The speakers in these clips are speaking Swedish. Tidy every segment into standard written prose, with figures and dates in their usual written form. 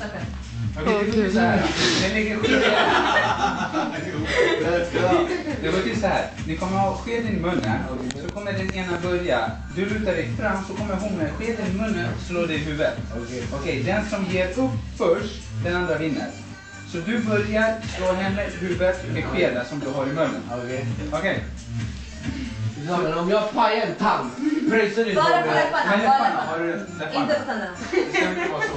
Okej, det går till så här. Ni lägger skeden. Det går till så här. Ni kommer ha skeden i munnen. Så kommer den ena börja. Du lutar dig fram så kommer hon med skeden i munnen slå dig i huvudet. Okej, den som ger upp först, den andra vinner. Så du börjar slå henne i huvudet med skeden som du har i munnen. Okej. Men om jag pajar en tand, pröjsar du Bara på läpparna. Har du läpparna? Inte på tänderna. Det ska inte vara så.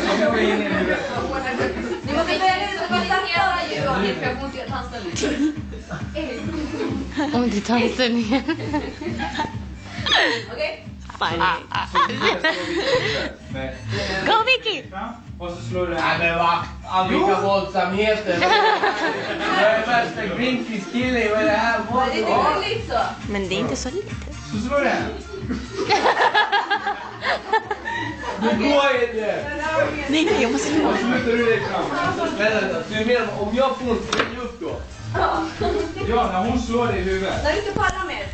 Så ska vi in i huvudet. Ni måste börja nu så att hela djuret för jag får inte göra tandställning. Om det tandställningen. Okej? Go Vicky! Och så slår du Nej men vad? Vilka våldsamheter. Jag är värsta Greenpeace-killen. Vad är det här? Det är gulligt så. Men det är inte så litet. Så slår du henne. Det går inte. Nej, jag måste slå. Och så lutar du dig fram. Vänta, du menar om jag får en spring upp då? Ja, när hon slår dig i huvudet. När du inte pallar mer.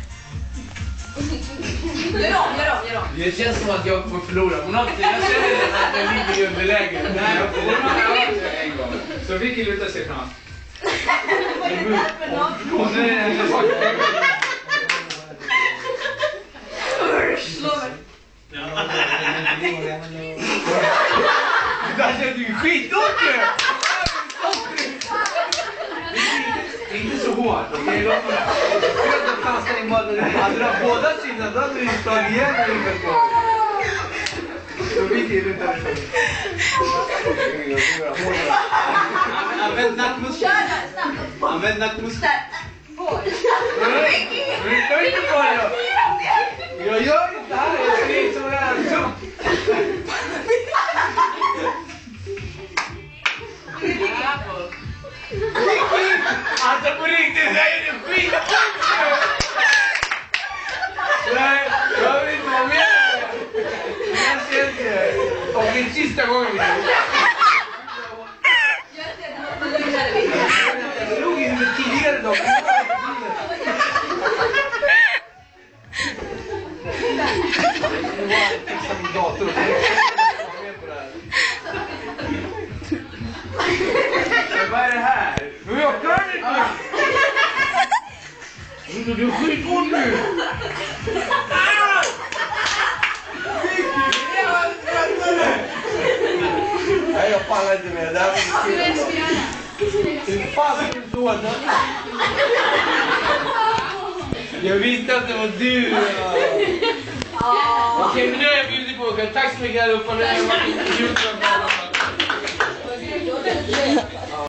Gör om. Det känns som att jag kommer förlora. Jag känner att jag ligger i underläge. Nej, en gång. Så Vicky lutar sig fram. Och nu är det Slå mig. Det där känns ju skitont ju! Inte så hårt, okej? Låt mig tandställning bara när du hade den båda sidorna, då hade du slagit igen i huvudet på dig. Så Vicky lutar dig fram. Använd nackmuskeln. Använd nackmuskeln. Luta inte på dig då! Jag gör inte det här, jag ser inte som det här. Alltså på riktigt, det är det skit! Nej, jag vill inte vara med. Jag ser inte. Och det är sista gången. Jag slog in det tidigare då. Fixa min dator. Vad är det här? Men jag kan inte! Du är skitont nu! Nej, jag pallar inte med det här. Hur fan är det så? Jag visste att det var du! Okej, men nu är jag bjudit på. Tack så mycket allihopa.